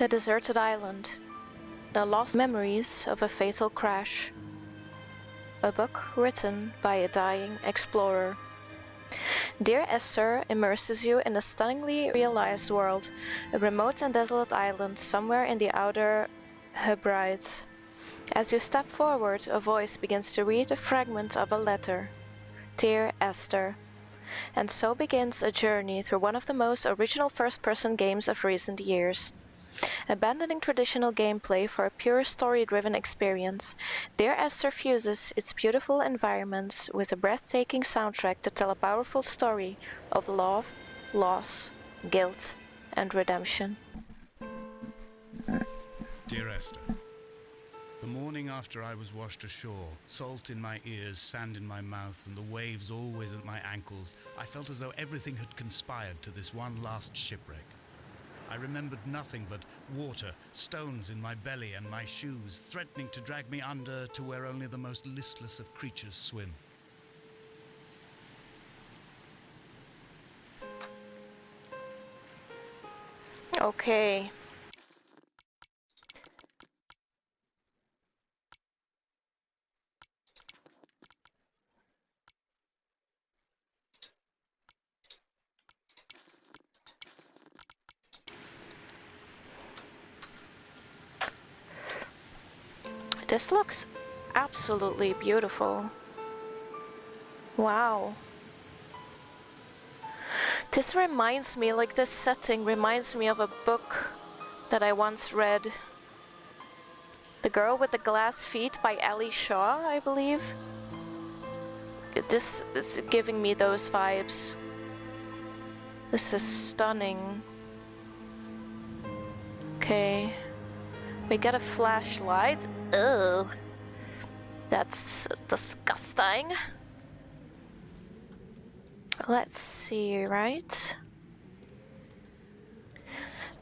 A deserted island. The lost memories of a fatal crash. A book written by a dying explorer. Dear Esther immerses you in a stunningly realized world, a remote and desolate island somewhere in the outer Hebrides. As you step forward, a voice begins to read a fragment of a letter. Dear Esther. And so begins a journey through one of the most original first-person games of recent years. Abandoning traditional gameplay for a pure story-driven experience, Dear Esther fuses its beautiful environments with a breathtaking soundtrack to tell a powerful story of love, loss, guilt, and redemption. Dear Esther, the morning after I was washed ashore, salt in my ears, sand in my mouth, and the waves always at my ankles, I felt as though everything had conspired to this one last shipwreck. I remembered nothing but water, stones in my belly and my shoes, threatening to drag me under to where only the most listless of creatures swim. Okay. This looks absolutely beautiful. Wow. This reminds me, like this setting reminds me of a book that I once read. The Girl with the Glass Feet by Ali Shaw, I believe. This is giving me those vibes. This is stunning. Okay. We got a flashlight. Ugh. That's disgusting. Let's see, right?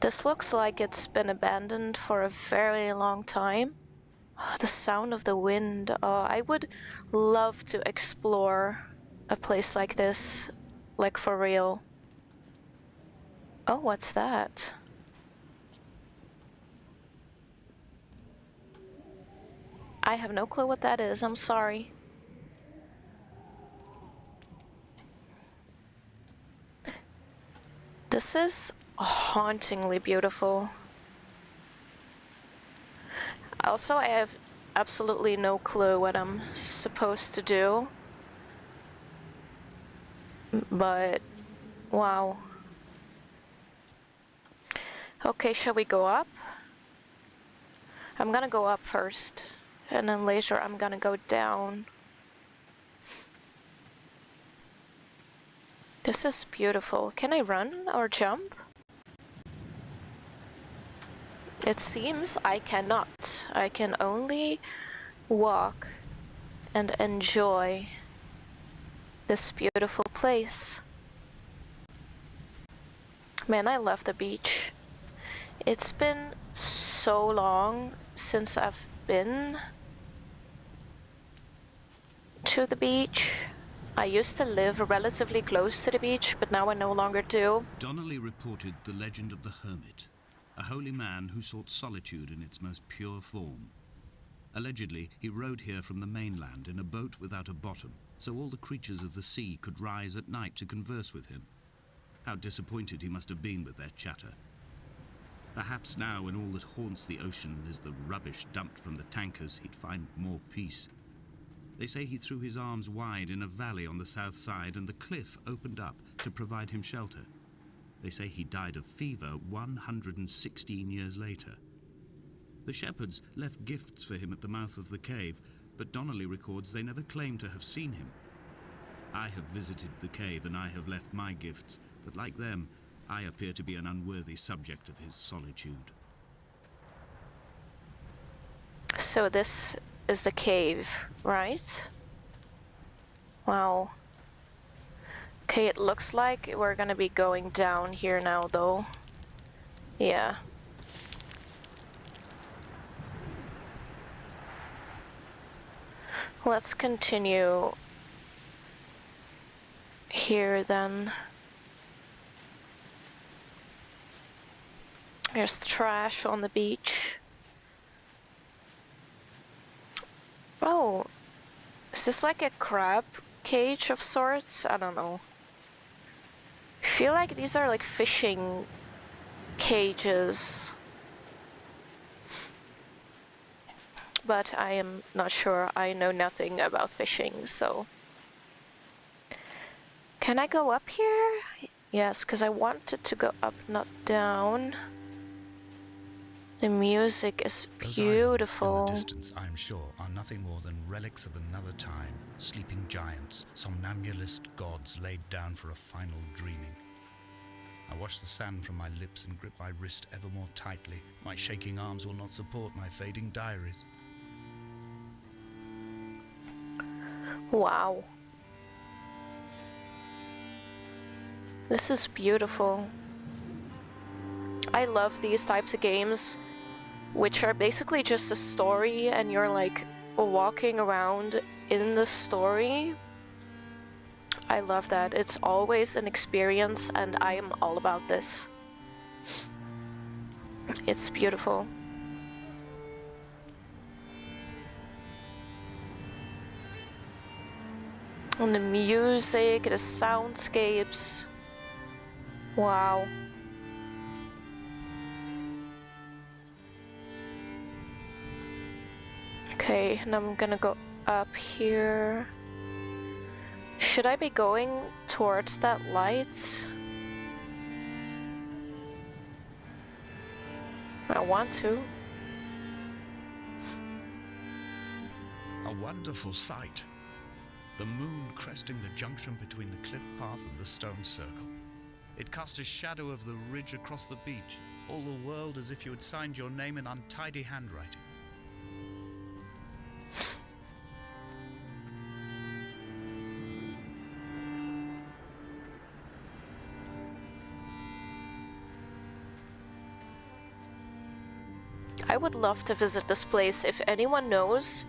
This looks like it's been abandoned for a very long time. Oh, the sound of the wind. Oh, I would love to explore a place like this, like for real. Oh, what's that? I have no clue what that is, I'm sorry. This is hauntingly beautiful. Also, I have absolutely no clue what I'm supposed to do. But, wow. Okay, shall we go up? I'm gonna go up first, and then later I'm gonna go down. This is beautiful. Can I run or jump? It seems I cannot. I can only walk and enjoy this beautiful place. Man, I love the beach. It's been so long since I've been to the beach. I used to live relatively close to the beach, but now I no longer do. Donnelly reported the legend of the hermit, a holy man who sought solitude in its most pure form. Allegedly, he rode here from the mainland in a boat without a bottom, so all the creatures of the sea could rise at night to converse with him. How disappointed he must have been with their chatter. Perhaps now, when all that haunts the ocean is the rubbish dumped from the tankers, he'd find more peace. They say he threw his arms wide in a valley on the south side, and the cliff opened up to provide him shelter. They say he died of fever 116 years later. The shepherds left gifts for him at the mouth of the cave, but Donnelly records they never claimed to have seen him. I have visited the cave and I have left my gifts, but like them, I appear to be an unworthy subject of his solitude. So this is the cave, right? Wow. Okay, it looks like we're gonna be going down here now, though. Yeah. Let's continue here then. There's trash on the beach. Oh, is this like a crab cage of sorts? I don't know. I feel like these are like fishing cages. But I am not sure. I know nothing about fishing, so... Can I go up here? Yes, because I wanted to go up, not down. The music is beautiful. Those islands in the distance, I am sure, are nothing more than relics of another time, sleeping giants, somnambulist gods laid down for a final dreaming. I wash the sand from my lips and grip my wrist ever more tightly. My shaking arms will not support my fading diaries. Wow. This is beautiful. I love these types of games, which are basically just a story and you're like walking around in the story. I love that. It's always an experience and I am all about this. It's beautiful. And the music, the soundscapes. Wow. Okay, and I'm gonna go up here. Should I be going towards that light? I want to. A wonderful sight. The moon cresting the junction between the cliff path and the stone circle. It cast a shadow of the ridge across the beach, all the world as if you had signed your name in untidy handwriting. I would love to visit this place. If anyone knows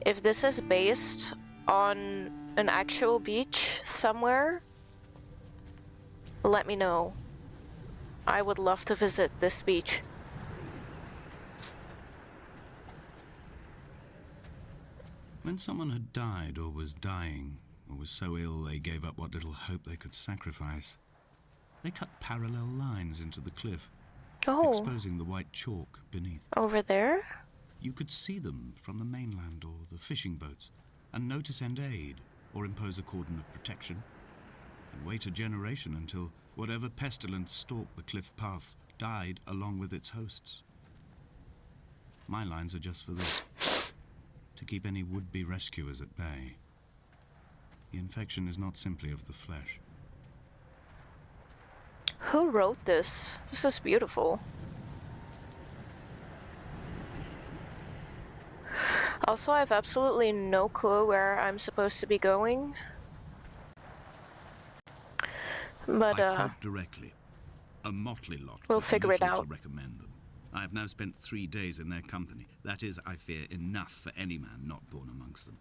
if this is based on an actual beach somewhere, let me know. I would love to visit this beach. When someone had died or was dying, or was so ill they gave up what little hope they could sacrifice, they cut parallel lines into the cliff, exposing the white chalk beneath. Over there? You could see them from the mainland or the fishing boats, and know to send aid or impose a cordon of protection, and wait a generation until whatever pestilence stalked the cliff paths died along with its hosts. My lines are just for this, to keep any would-be rescuers at bay. The infection is not simply of the flesh. Who wrote this? This is beautiful. Also, I have absolutely no clue where I'm supposed to be going. But, I quote directly. A motley lot. We'll figure it out. To recommend them. I have now spent 3 days in their company. That is, I fear, enough for any man not born amongst them.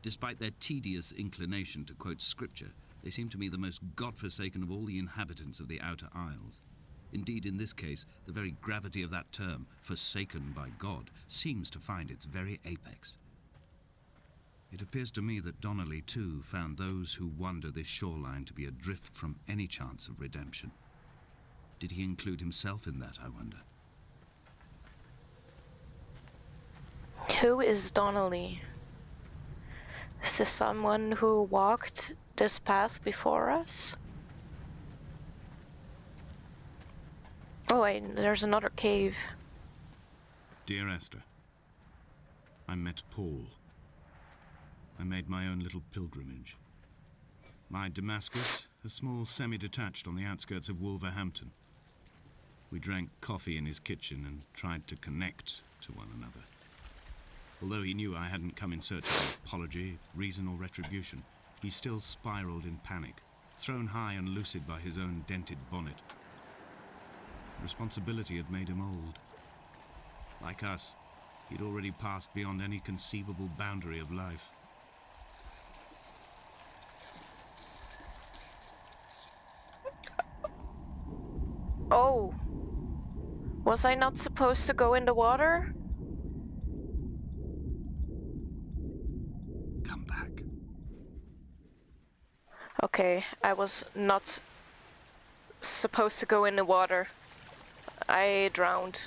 Despite their tedious inclination to quote scripture, they seem to me the most godforsaken of all the inhabitants of the Outer Isles. Indeed, in this case, the very gravity of that term, forsaken by God, seems to find its very apex. It appears to me that Donnelly, too, found those who wander this shoreline to be adrift from any chance of redemption. Did he include himself in that, I wonder? Who is Donnelly? Is this someone who walked this path before us? Oh wait, there's another cave. Dear Esther, I met Paul. I made my own little pilgrimage. My Damascus, a small semi-detached on the outskirts of Wolverhampton. We drank coffee in his kitchen and tried to connect to one another. Although he knew I hadn't come in search of apology, reason or retribution, he still spiraled in panic, thrown high and lucid by his own dented bonnet. Responsibility had made him old. Like us, he'd already passed beyond any conceivable boundary of life. Oh, Was I not supposed to go in the water? Come back. Okay, I was not supposed to go in the water. I drowned.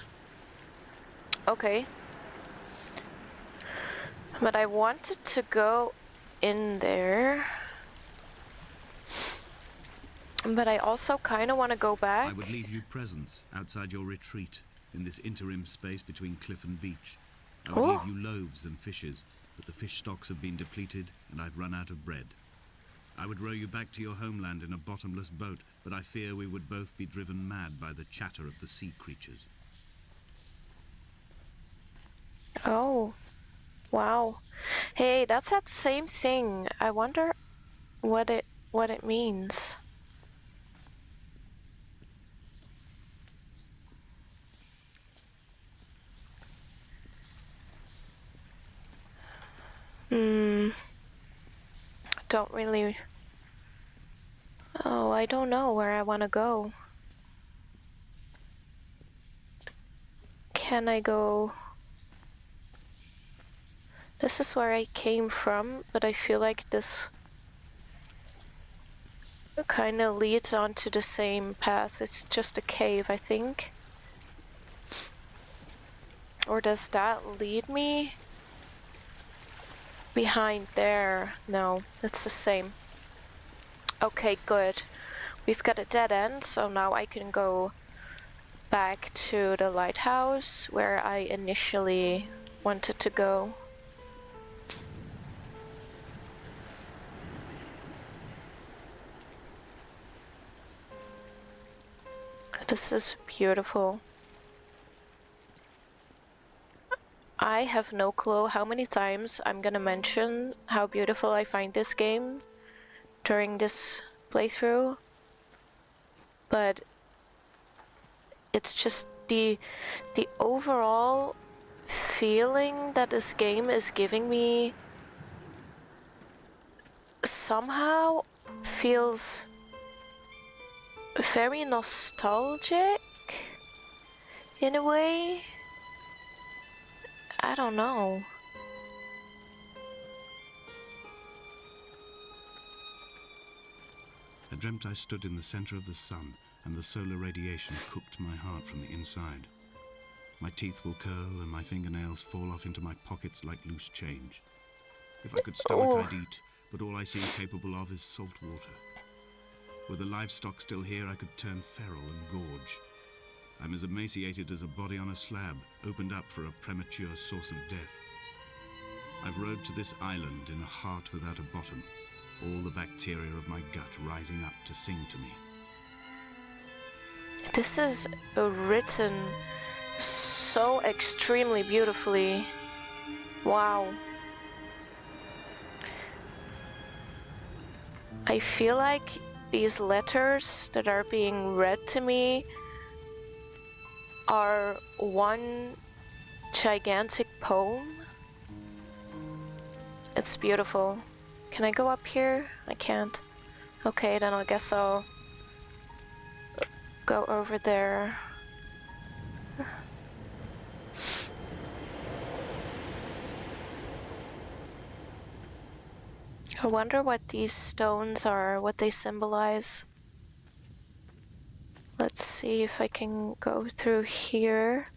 Okay. But I wanted to go in there. But I also kind of want to go back. I would leave you presents outside your retreat in this interim space between cliff and beach. I would leave you loaves and fishes, but the fish stocks have been depleted and I've run out of bread. I would row you back to your homeland in a bottomless boat, but I fear we would both be driven mad by the chatter of the sea creatures. Oh, wow. Hey, that's that same thing. I wonder what it means. Don't really. Oh, I don't know where I want to go. Can I go? This is where I came from, but I feel like this kind of leads onto the same path. It's just a cave, I think. Or does that lead me behind there? No, it's the same. Okay, good. We've got a dead end, so now I can go back to the lighthouse where I initially wanted to go. This is beautiful. I have no clue how many times I'm gonna mention how beautiful I find this game during this playthrough, but it's just the overall feeling that this game is giving me somehow feels very nostalgic in a way. I don't know. I dreamt I stood in the center of the sun, and the solar radiation cooked my heart from the inside. My teeth will curl and my fingernails fall off into my pockets like loose change. If I could stomach, I'd eat, but all I seem capable of is salt water. Were the livestock still here, I could turn feral and gorge. I'm as emaciated as a body on a slab, opened up for a premature source of death. I've rowed to this island in a heart without a bottom, all the bacteria of my gut rising up to sing to me. This is written so extremely beautifully. Wow. I feel like these letters that are being read to me are one gigantic poem. It's beautiful. Can I go up here? I can't. Okay, then I guess I'll go over there. I wonder what these stones are, what they symbolize. Let's see if I can go through here.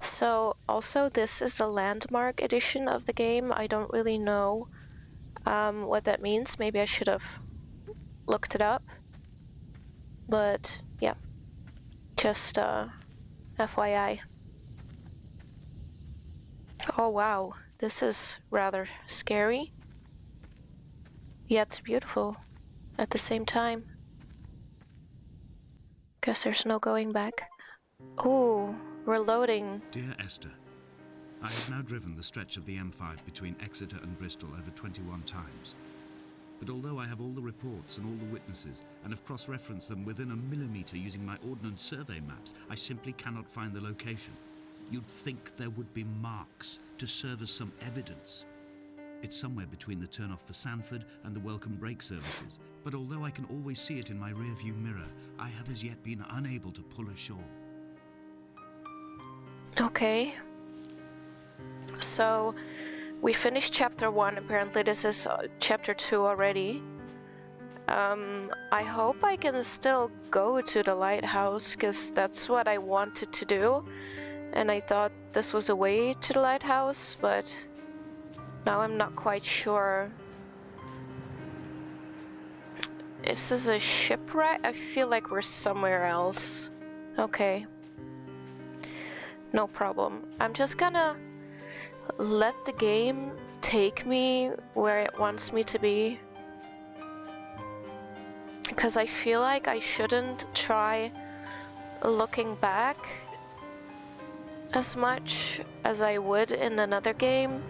So, also this is the landmark edition of the game. I don't really know what that means. Maybe I should have looked it up. But, yeah. Just, FYI. Oh wow, this is rather scary, yet beautiful at the same time. Guess there's no going back. Ooh, we're loading. Dear Esther, I have now driven the stretch of the M5 between Exeter and Bristol over 21 times. But although I have all the reports and all the witnesses, and have cross-referenced them within a millimetre using my ordnance survey maps, I simply cannot find the location. You'd think there would be marks to serve as some evidence. It's somewhere between the turn-off for Sanford and the welcome brake services. But although I can always see it in my rear-view mirror, I have as yet been unable to pull ashore. Okay. So, we finished chapter 1. Apparently this is chapter 2 already. I hope I can still go to the lighthouse, because that's what I wanted to do. And I thought this was the way to the lighthouse, but now I'm not quite sure. This is a shipwreck? I feel like we're somewhere else. Okay. No problem. I'm just gonna let the game take me where it wants me to be. Because I feel like I shouldn't try looking back as much as I would in another game.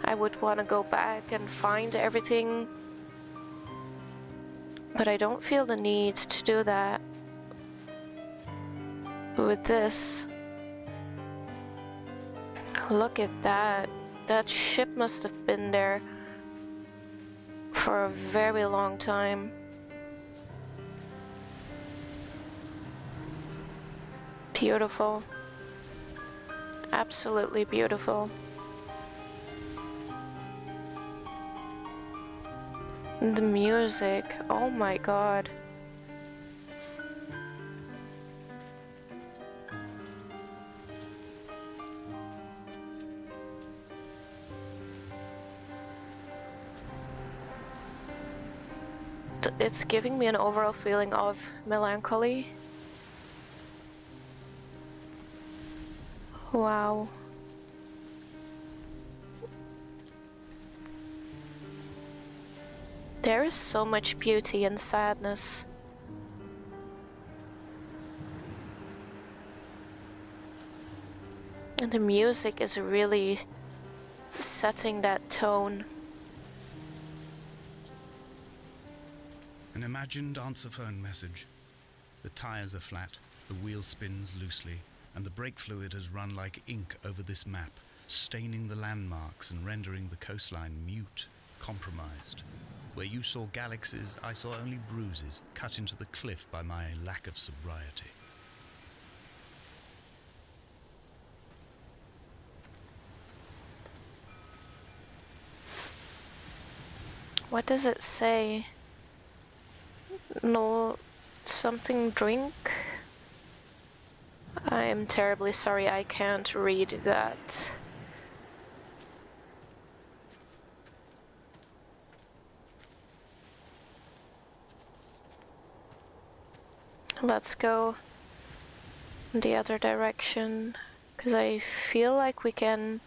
I would want to go back and find everything, but I don't feel the need to do that with this. Look at that. That ship must have been there for a very long time. Beautiful. Absolutely beautiful. The music, oh my god. It's giving me an overall feeling of melancholy. Wow. There is so much beauty and sadness. And the music is really setting that tone. An imagined answer phone message. The tires are flat, the wheel spins loosely, and the brake fluid has run like ink over this map, staining the landmarks and rendering the coastline mute, compromised. Where you saw galaxies, I saw only bruises cut into the cliff by my lack of sobriety. What does it say? No, something drink? I am terribly sorry, I can't read that. Let's go the other direction, because I feel like we can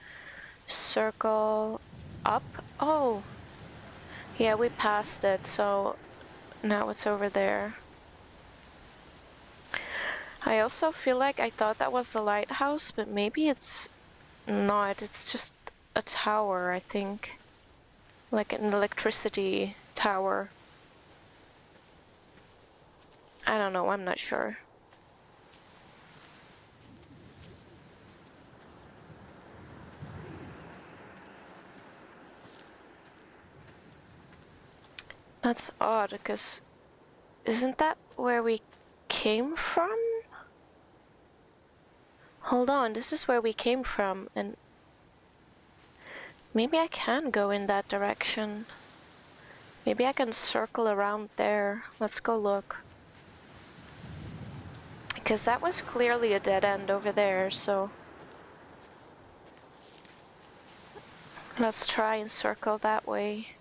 circle up. Oh, yeah, we passed it, so now it's over there. I also feel like I thought that was the lighthouse, but maybe it's not. It's just a tower, I think. Like an electricity tower. I don't know, I'm not sure. That's odd, because isn't that where we came from? Hold on, this is where we came from, and maybe I can go in that direction. Maybe I can circle around there. Let's go look. Because that was clearly a dead end over there, so let's try and circle that way.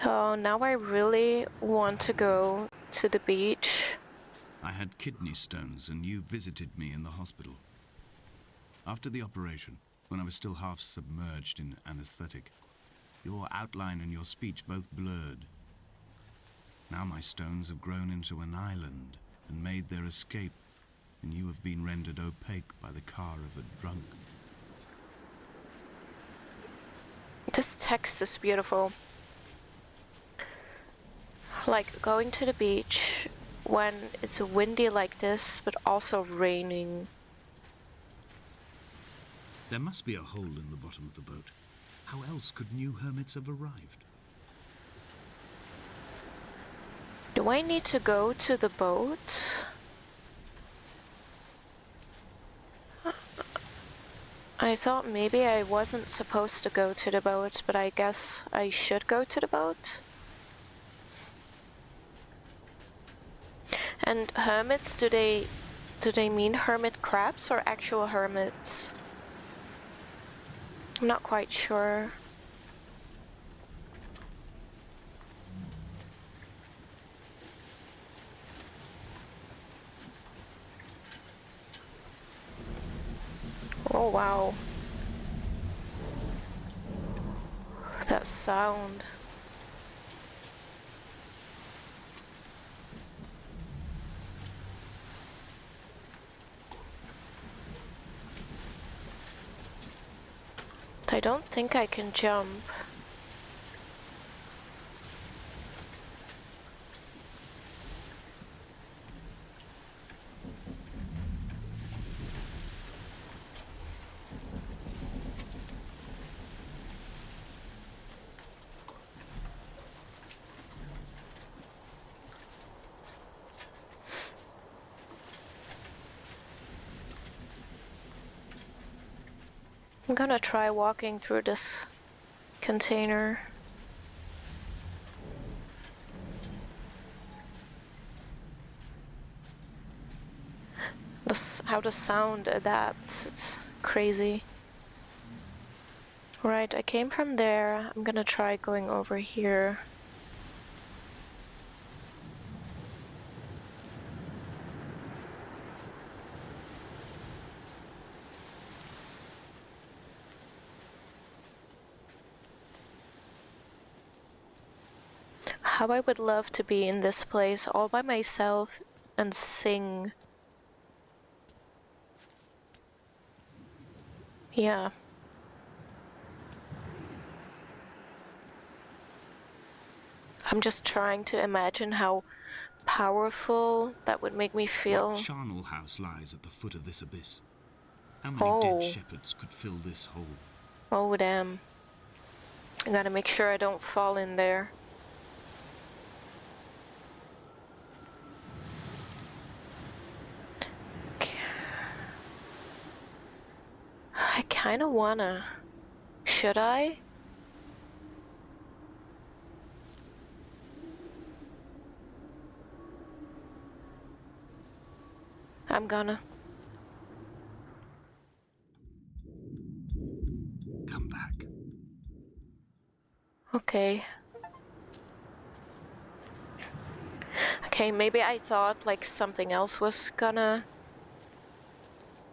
Oh, now I really want to go to the beach. I had kidney stones and you visited me in the hospital. After the operation, when I was still half submerged in anesthetic, your outline and your speech both blurred. Now my stones have grown into an island and made their escape, and you have been rendered opaque by the car of a drunk. This text is beautiful. Like going to the beach when it's windy like this, but also raining. There must be a hole in the bottom of the boat. How else could new hermits have arrived? Do I need to go to the boat? I thought maybe I wasn't supposed to go to the boat, but I guess I should go to the boat. And hermits, do they mean hermit crabs or actual hermits? I'm not quite sure. Oh wow. That sound. I don't think I can jump. I'm gonna try walking through this container. How the sound adapts, it's crazy. Right, I came from there. I'm gonna try going over here. How I would love to be in this place all by myself and sing. Yeah. I'm just trying to imagine how powerful that would make me feel. What charnel house lies at the foot of this abyss? How many dead shepherds could fill this hole? Oh damn. I gotta make sure I don't fall in there. I kinda wanna. Should I? I'm gonna. Come back. Okay. Okay, maybe I thought like something else was gonna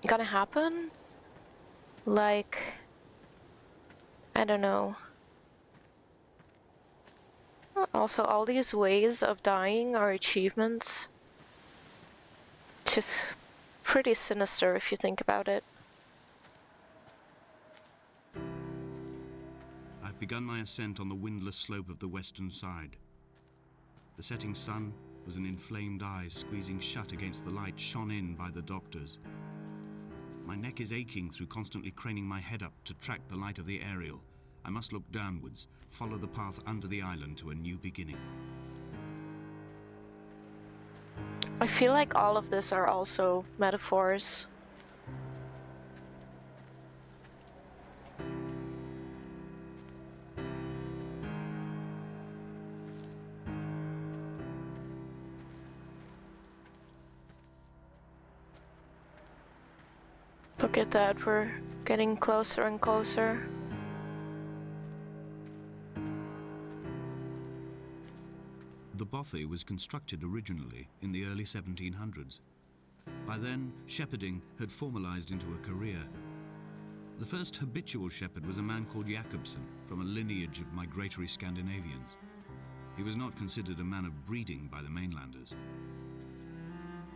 happen. Like, I don't know. Also, all these ways of dying are achievements. Just pretty sinister if you think about it. I've begun my ascent on the windless slope of the western side. The setting sun was an inflamed eye squeezing shut against the light shone in by the doctors. My neck is aching through constantly craning my head up to track the light of the aerial. I must look downwards, follow the path under the island to a new beginning. I feel like all of this are also metaphors. Look at that, we're getting closer and closer. The bothy was constructed originally in the early 1700s. By then, shepherding had formalized into a career. The first habitual shepherd was a man called Jacobsen, from a lineage of migratory Scandinavians. He was not considered a man of breeding by the mainlanders.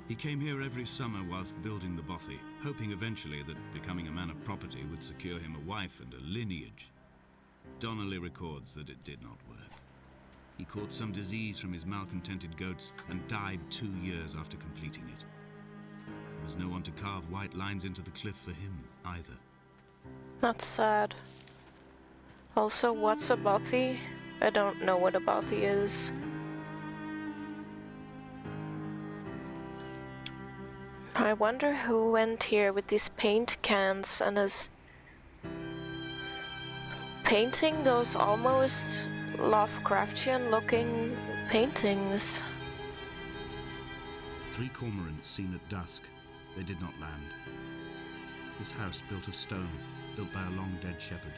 He came here every summer whilst building the bothy, hoping eventually that becoming a man of property would secure him a wife and a lineage. Donnelly records that it did not work. He caught some disease from his malcontented goats and died 2 years after completing it. There was no one to carve white lines into the cliff for him, either. That's sad. Also, what's a bothy? I don't know what a bothy is. I wonder who went here with these paint cans and is painting those almost Lovecraftian-looking paintings. 3 cormorants seen at dusk. They did not land. This house built of stone, built by a long-dead shepherd.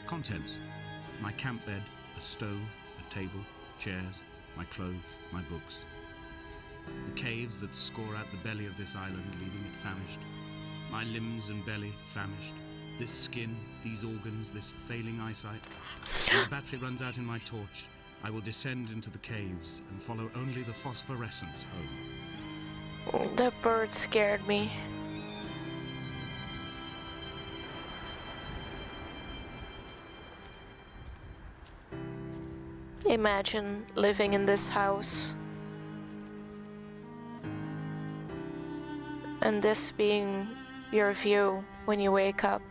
Contents: my camp bed, a stove, a table, chairs, my clothes, my books. The caves that score out the belly of this island, leaving it famished. My limbs and belly famished. This skin, these organs, this failing eyesight. When the battery runs out in my torch, I will descend into the caves and follow only the phosphorescence home. The bird scared me. Imagine living in this house. And this being your view when you wake up.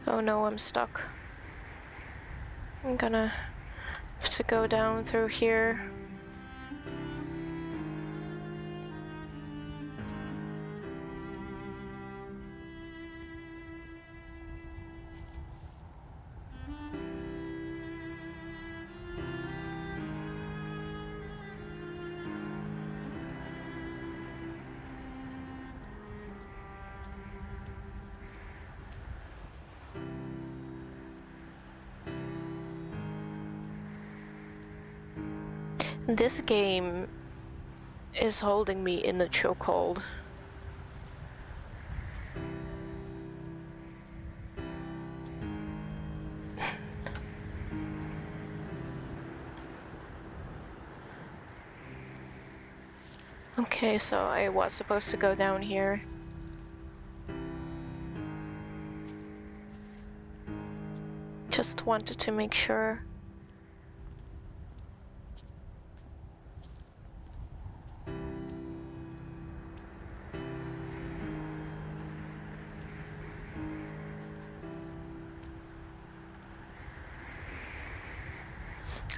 Oh no, I'm stuck. I'm gonna have to go down through here. This game is holding me in a chokehold. Okay, so I was supposed to go down here. Just wanted to make sure.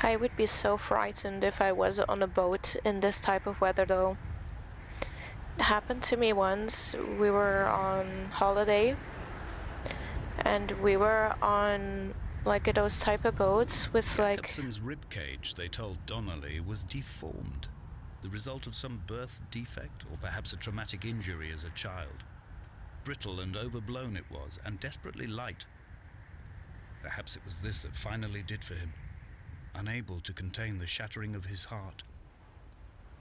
I would be so frightened if I was on a boat in this type of weather though. It happened to me once. We were on holiday and we were on like those type of boats with like... Jacobson's rib cage, they told Donnelly, was deformed. The result of some birth defect or perhaps a traumatic injury as a child. Brittle and overblown it was, and desperately light. Perhaps it was this that finally did for him. Unable to contain the shattering of his heart.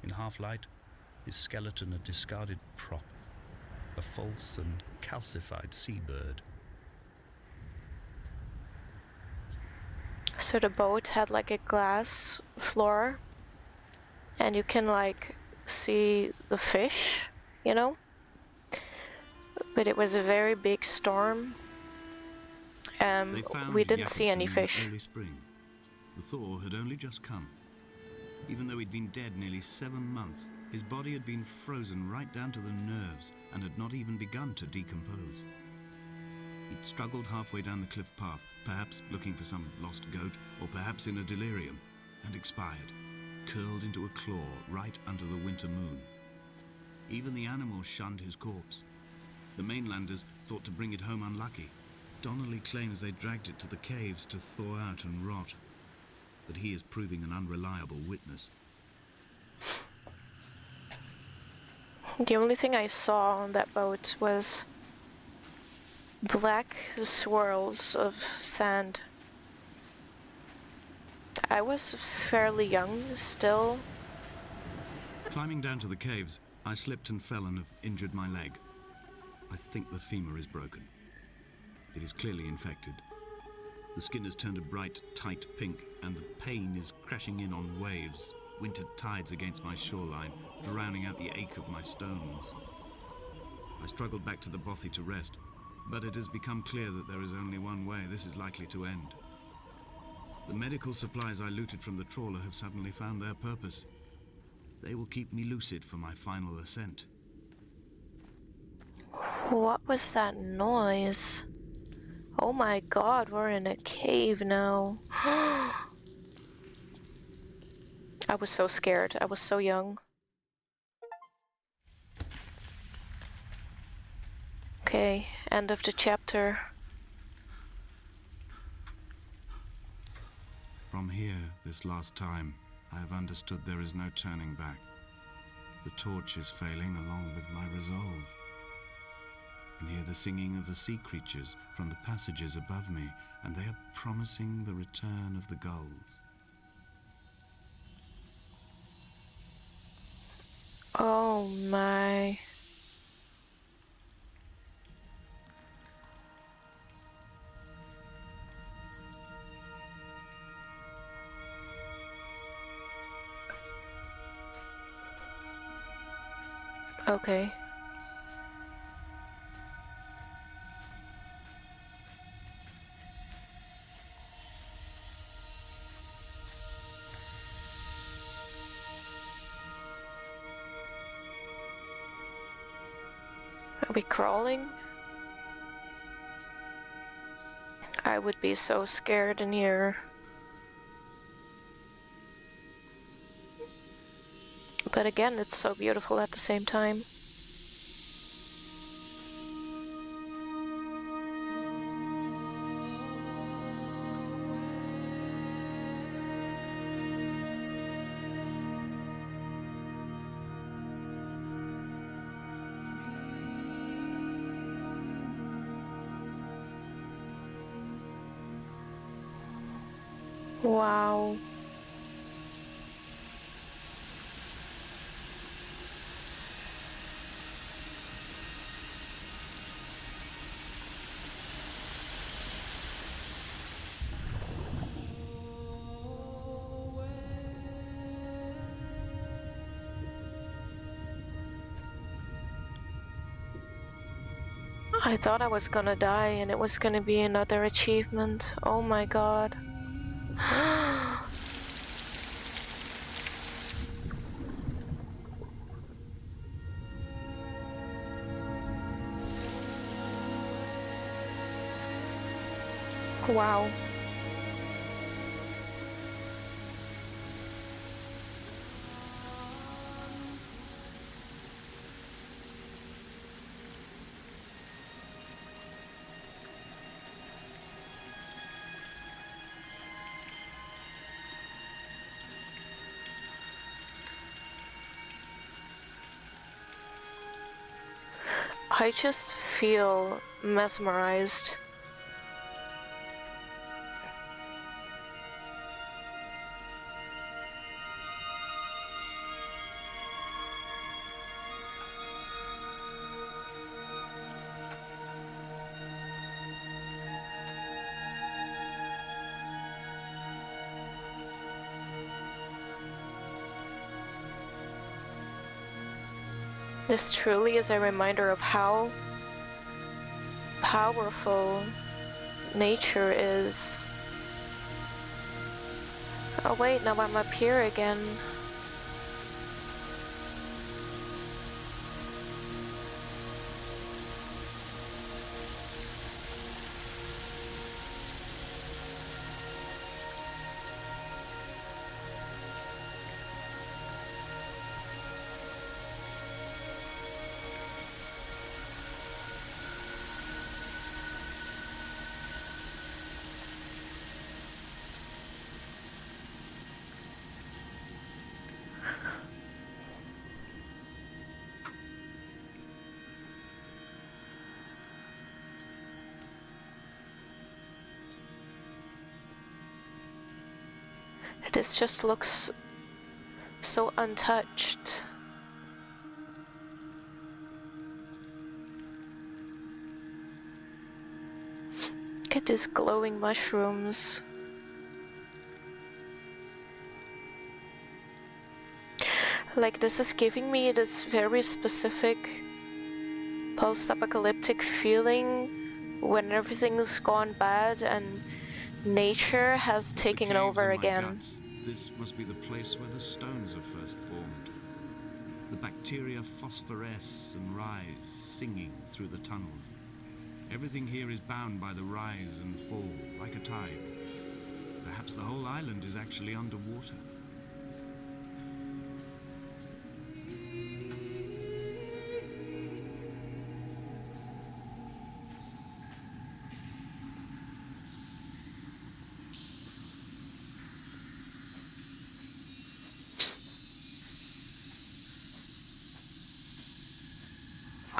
In half-light, his skeleton a discarded prop, a false and calcified seabird. So the boat had like a glass floor and you can like see the fish, you know? But it was a very big storm. We didn't see any fish. Early spring. The thaw had only just come. Even though he'd been dead nearly 7 months, his body had been frozen right down to the nerves and had not even begun to decompose. He'd struggled halfway down the cliff path, perhaps looking for some lost goat, or perhaps in a delirium, and expired, curled into a claw right under the winter moon. Even the animals shunned his corpse. The mainlanders thought to bring it home unlucky. Donnelly claims they dragged it to the caves to thaw out and rot. But he is proving an unreliable witness. The only thing I saw on that boat was black swirls of sand. I was fairly young still. Climbing down to the caves, I slipped and fell and have injured my leg. I think the femur is broken. It is clearly infected. The skin has turned a bright, tight pink, and the pain is crashing in on waves, winter tides against my shoreline, drowning out the ache of my stones. I struggled back to the bothy to rest, but it has become clear that there is only one way this is likely to end. The medical supplies I looted from the trawler have suddenly found their purpose. They will keep me lucid for my final ascent. What was that noise? Oh my god, we're in a cave now. I was so scared. I was so young. Okay, end of the chapter. From here, this last time, I have understood there is no turning back. The torch is failing along with my resolve. I can hear the singing of the sea creatures from the passages above me, and they are promising the return of the gulls. Oh my. Okay. Are we crawling? I would be so scared in here. But again, it's so beautiful at the same time. Wow. I thought I was gonna die and it was gonna be another achievement. Oh my god. Wow. I just feel mesmerized. This truly is a reminder of how powerful nature is. Oh wait, now I'm up here again. This just looks so untouched. Look at these glowing mushrooms. Like, this is giving me this very specific post-apocalyptic feeling when everything's gone bad and nature has taken The caves over in my again. guts. This must be the place where the stones are first formed. The bacteria phosphoresce and rise, singing through the tunnels. Everything here is bound by the rise and fall, like a tide. Perhaps the whole island is actually underwater.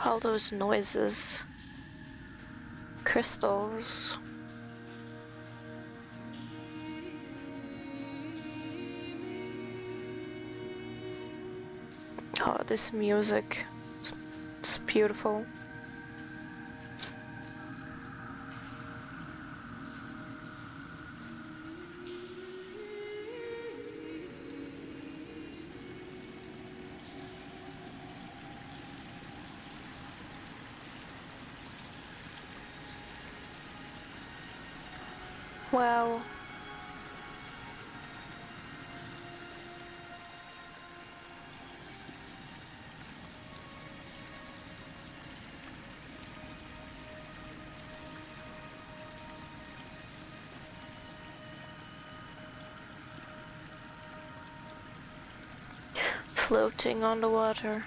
All those noises. Crystals. Oh, this music. It's beautiful. Wow. Floating on the water.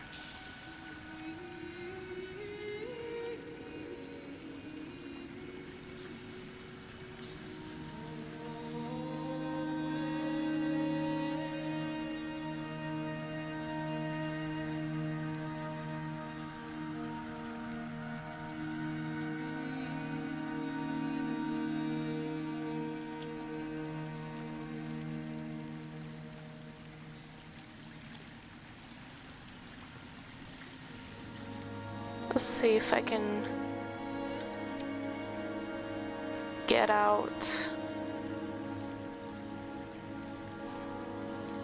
Let's see if I can get out.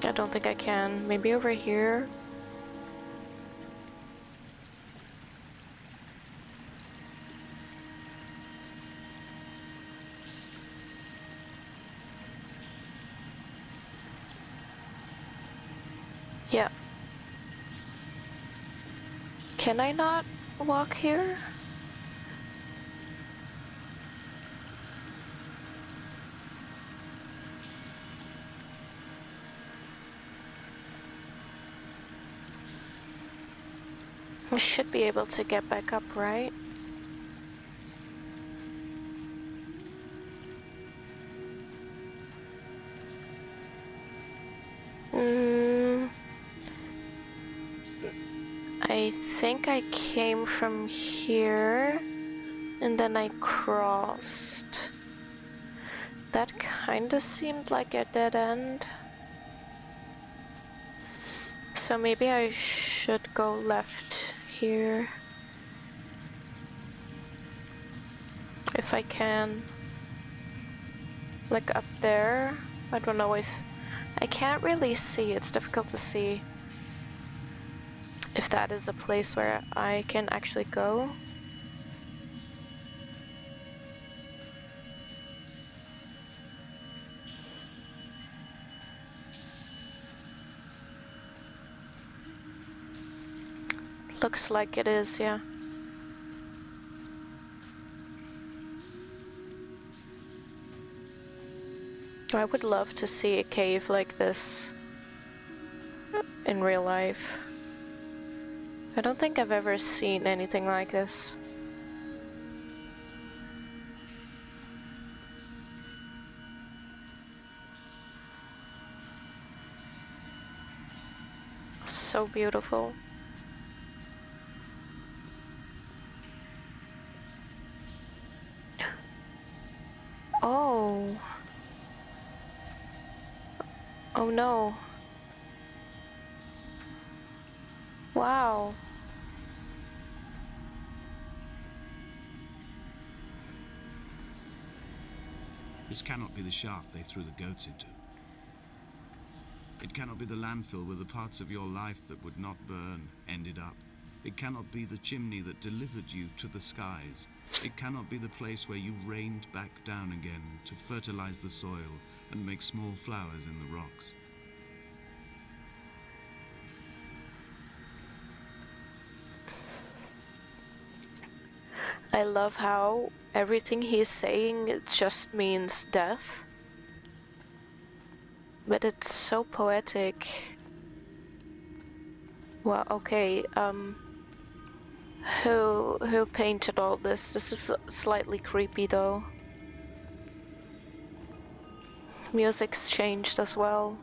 I don't think I can. Maybe over here? Yeah. Can I not walk here? I should be able to get back up, right? I think I came from here and then I crossed. That kinda seemed like a dead end. So maybe I should go left here. If I can. Like up there. I don't know if... I can't really see, it's difficult to see if that is a place where I can actually go. Looks like it is, yeah. I would love to see a cave like this in real life. I don't think I've ever seen anything like this. So beautiful. Oh. Oh no. Wow. This cannot be the shaft they threw the goats into. It cannot be the landfill where the parts of your life that would not burn ended up. It cannot be the chimney that delivered you to the skies. It cannot be the place where you rained back down again to fertilize the soil and make small flowers in the rocks. I love how everything he's saying it just means death. But it's so poetic. Well, okay, who painted all this? This is slightly creepy though. Music's changed as well.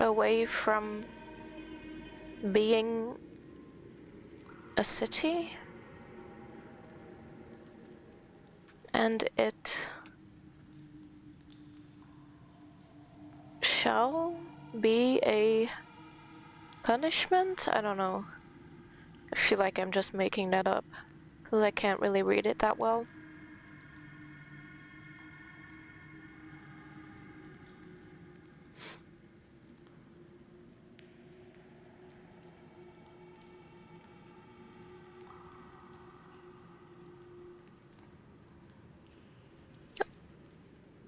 Away from being a city, and it shall be a punishment? I don't know. I feel like I'm just making that up, because I can't really read it that well.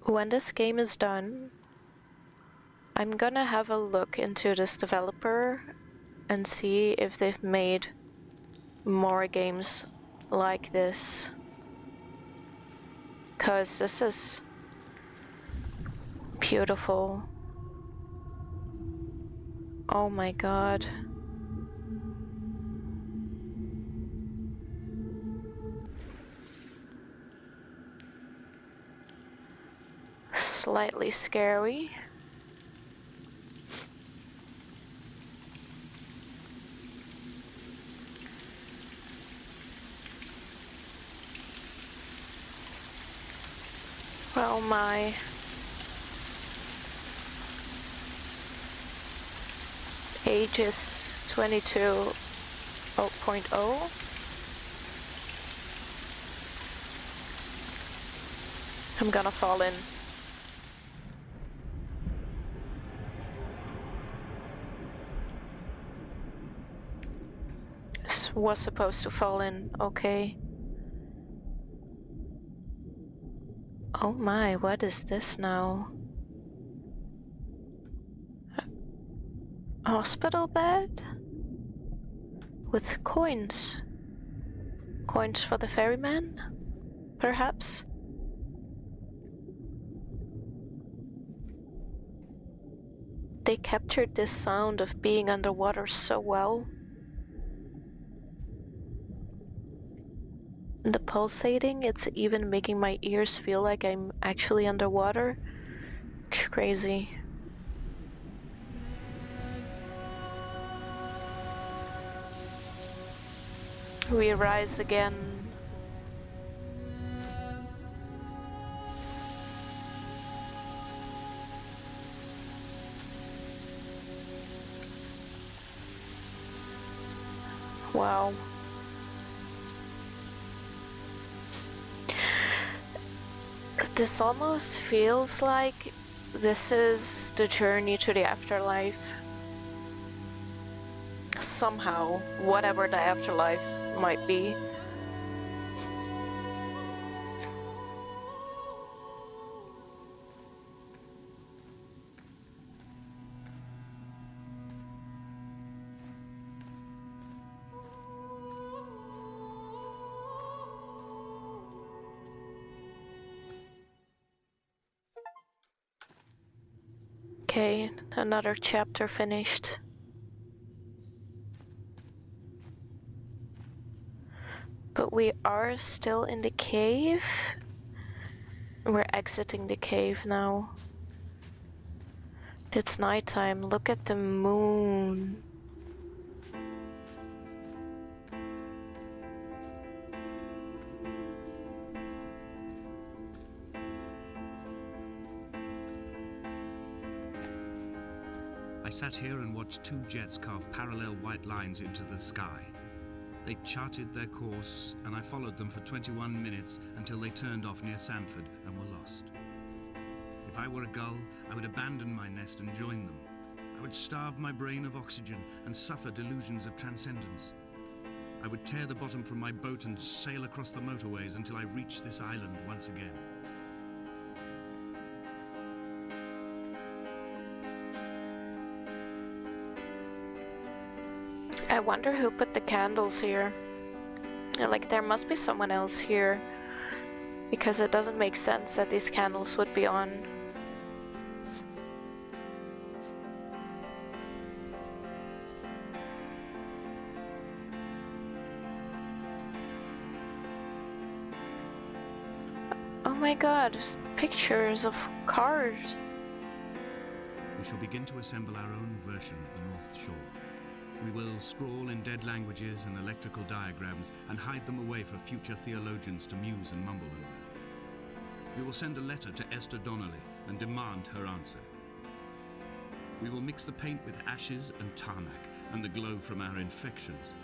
When this game is done, I'm gonna have a look into this developer and see if they've made more games like this. 'Cause this is beautiful. Oh my god. Slightly scary. Oh my. Age is 22.0. I'm gonna fall in. Was supposed to fall in, okay. Oh my, what is this now? A hospital bed? With coins. Coins for the ferryman? Perhaps? They captured this sound of being underwater so well. The pulsating, it's even making my ears feel like I'm actually underwater. Crazy. We rise again. Wow. This almost feels like this is the journey to the afterlife. Somehow, whatever the afterlife might be. Okay, another chapter finished. But we are still in the cave. We're exiting the cave now. It's nighttime. Look at the moon. I sat here and watched two jets carve parallel white lines into the sky. They charted their course, and I followed them for 21 minutes until they turned off near Sanford and were lost. If I were a gull, I would abandon my nest and join them. I would starve my brain of oxygen and suffer delusions of transcendence. I would tear the bottom from my boat and sail across the motorways until I reached this island once again. I wonder who put the candles here. Like, there must be someone else here, because it doesn't make sense that these candles would be on. Oh my god, pictures of cars. We shall begin to assemble our own version of the North Shore. We will scrawl in dead languages and electrical diagrams and hide them away for future theologians to muse and mumble over. We will send a letter to Esther Donnelly and demand her answer. We will mix the paint with ashes and tarmac and the glow from our infections.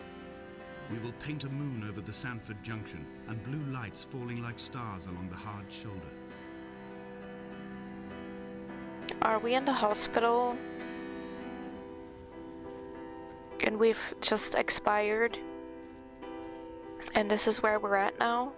We will paint a moon over the Sanford Junction and blue lights falling like stars along the hard shoulder. Are we in the hospital? And we've just expired? And this is where we're at now?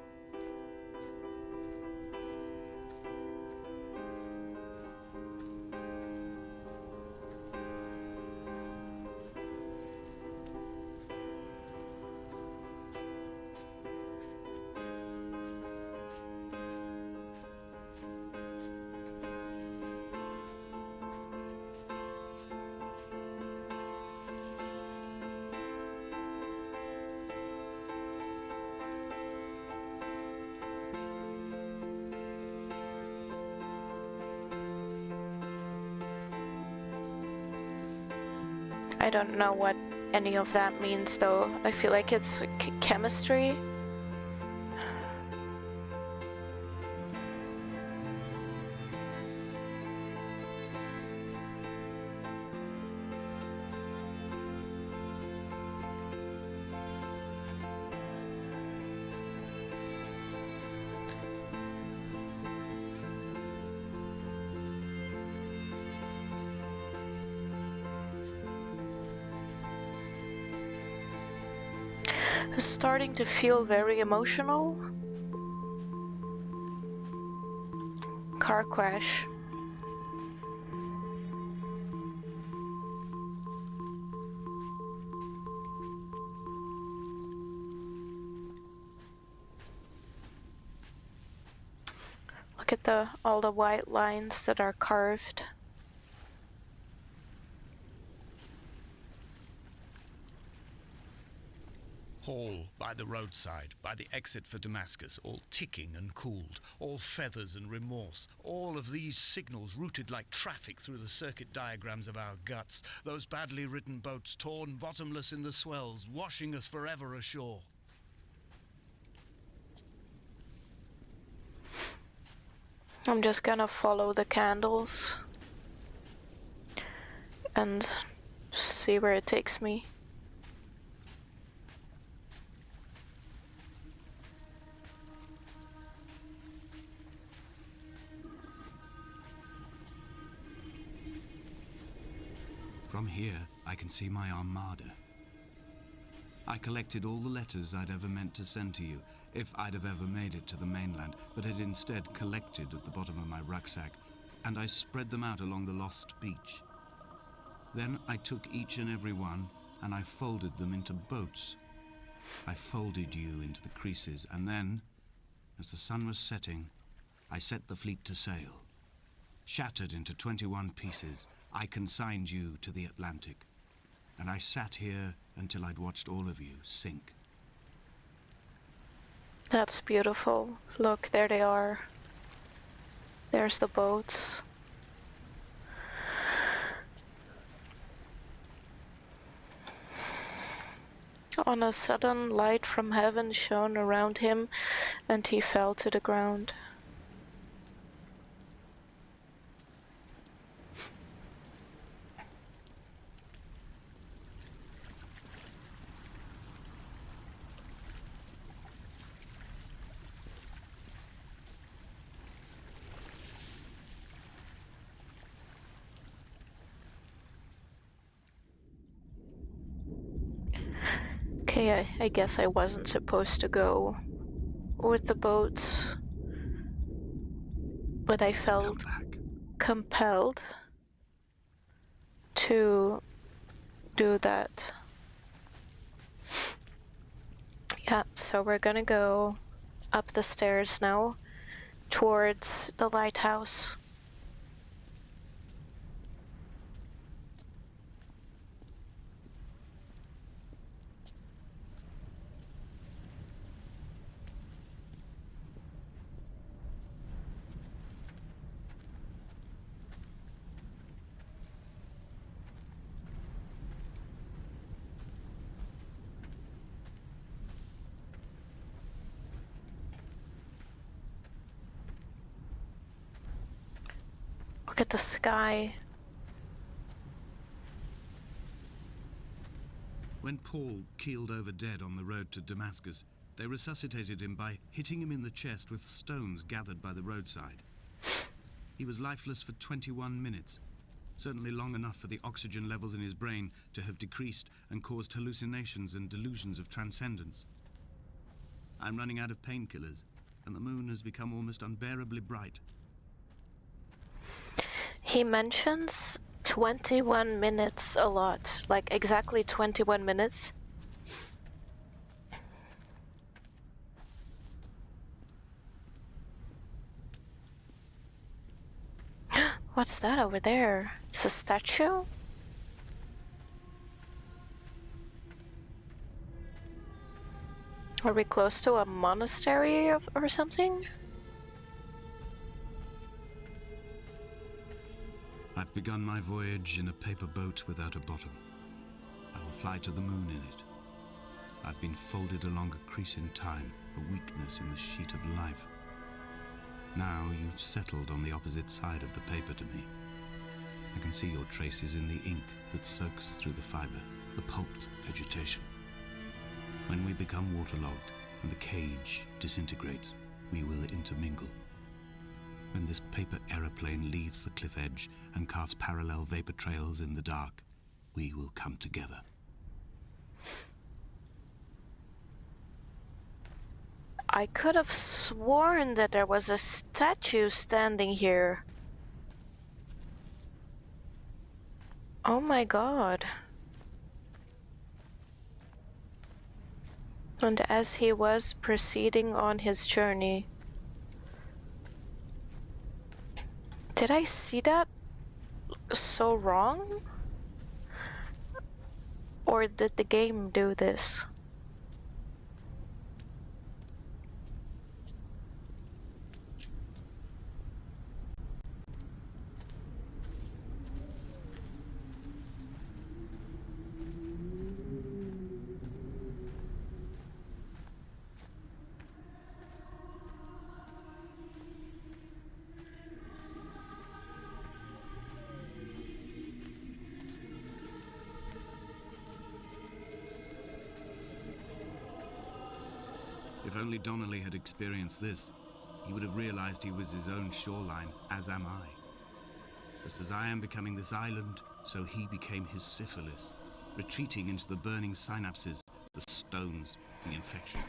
I don't know what any of that means though. I feel like it's chemistry. I'm starting to feel very emotional. Car crash. Look at all the white lines that are carved. Hall by the roadside, by the exit for Damascus, all ticking and cooled, all feathers and remorse, all of these signals routed like traffic through the circuit diagrams of our guts, those badly written boats torn bottomless in the swells, washing us forever ashore. I'm just gonna follow the candles and see where it takes me. From here, I can see my armada. I collected all the letters I'd ever meant to send to you, if I'd have ever made it to the mainland, but had instead collected at the bottom of my rucksack, and I spread them out along the lost beach. Then I took each and every one, and I folded them into boats. I folded you into the creases, and then, as the sun was setting, I set the fleet to sail. Shattered into 21 pieces, I consigned you to the Atlantic, and I sat here until I'd watched all of you sink. That's beautiful. Look, there they are. There's the boats. On a sudden, light from heaven shone around him, and he fell to the ground. Okay, I guess I wasn't supposed to go with the boats, but I felt compelled to do that. Yeah, so we're gonna go up the stairs now towards the lighthouse. Look at the sky. When Paul keeled over dead on the road to Damascus, they resuscitated him by hitting him in the chest with stones gathered by the roadside. He was lifeless for 21 minutes, certainly long enough for the oxygen levels in his brain to have decreased and caused hallucinations and delusions of transcendence. I'm running out of painkillers, and the moon has become almost unbearably bright. He mentions 21 minutes a lot, like exactly 21 minutes. What's that over there? It's a statue? Are we close to a monastery or something? I've begun my voyage in a paper boat without a bottom. I will fly to the moon in it. I've been folded along a crease in time, a weakness in the sheet of life. Now you've settled on the opposite side of the paper to me. I can see your traces in the ink that soaks through the fiber, the pulped vegetation. When we become waterlogged and the cage disintegrates, we will intermingle. When this paper aeroplane leaves the cliff edge and carves parallel vapor trails in the dark, we will come together. I could have sworn that there was a statue standing here. Oh my god. And as he was proceeding on his journey, did I see that so wrong? Or did the game do this? If only Donnelly had experienced this, he would have realized he was his own shoreline, as am I. Just as I am becoming this island, so he became his syphilis, retreating into the burning synapses, the stones, the infection.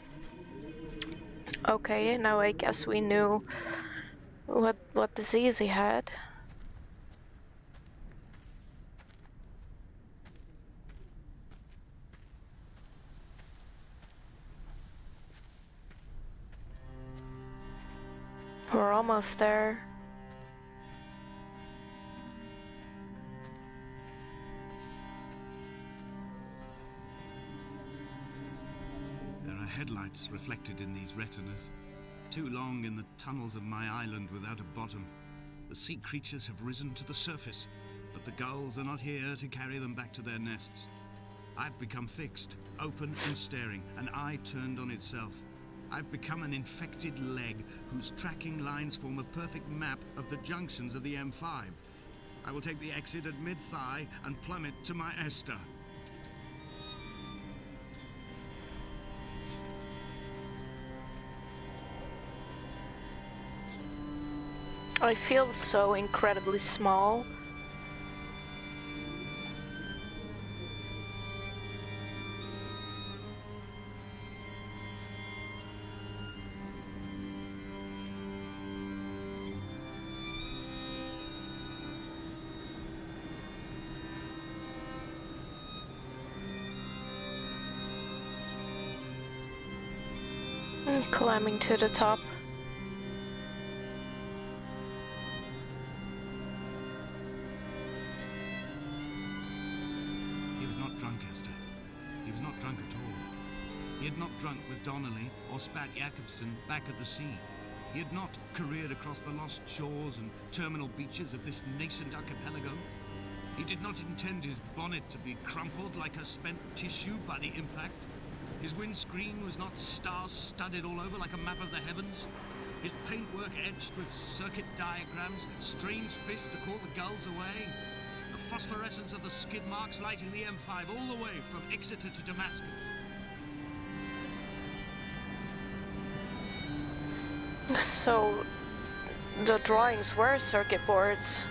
Okay, now I guess we knew what disease he had. We're almost there. There are headlights reflected in these retinas. Too long in the tunnels of my island without a bottom. The sea creatures have risen to the surface, but the gulls are not here to carry them back to their nests. I've become fixed, open and staring, an eye turned on itself. I've become an infected leg whose tracking lines form a perfect map of the junctions of the M5. I will take the exit at mid-thigh and plummet to my Esther. I feel so incredibly small. Climbing to the top. He was not drunk, Esther. He was not drunk at all. He had not drunk with Donnelly or spat Jakobsen back at the sea. He had not careered across the lost shores and terminal beaches of this nascent archipelago. He did not intend his bonnet to be crumpled like a spent tissue by the impact. His windscreen was not star-studded all over like a map of the heavens. His paintwork etched with circuit diagrams, strange fish to call the gulls away. The phosphorescence of the skid marks lighting the M5 all the way from Exeter to Damascus. So, the drawings were circuit boards.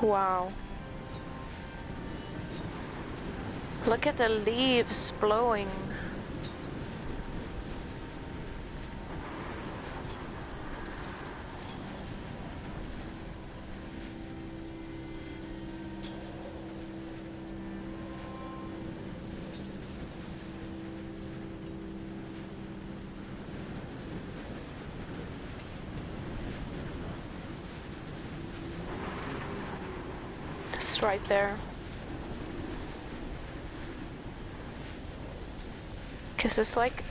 Wow. Look at the leaves blowing. It's right there. Is this like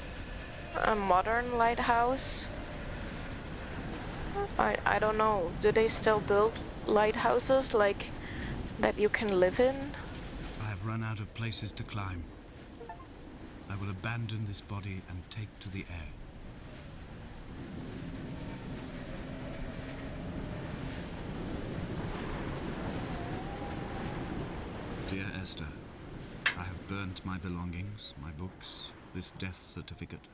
a modern lighthouse? I don't know. Do they still build lighthouses like that you can live in? I have run out of places to climb. I will abandon this body and take to the air. Dear Esther, I have burnt my belongings, my books, this death certificate.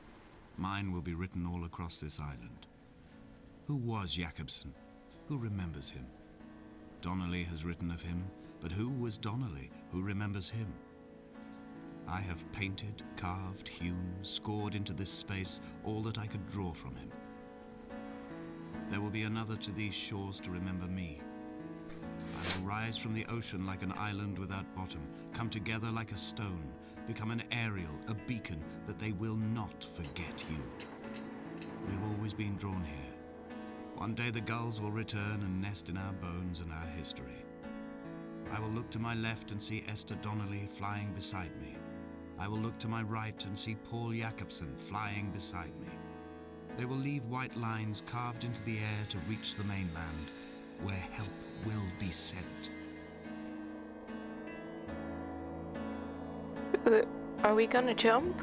Mine will be written all across this island. Who was Jakobsen? Who remembers him? Donnelly has written of him, but who was Donnelly? Who remembers him? I have painted, carved, hewn, scored into this space all that I could draw from him. There will be another to these shores to remember me. I will rise from the ocean like an island without bottom, come together like a stone, become an aerial, a beacon, that they will not forget you. We have always been drawn here. One day the gulls will return and nest in our bones and our history. I will look to my left and see Esther Donnelly flying beside me. I will look to my right and see Paul Jakobsen flying beside me. They will leave white lines carved into the air to reach the mainland, where help will be sent. Are we gonna jump?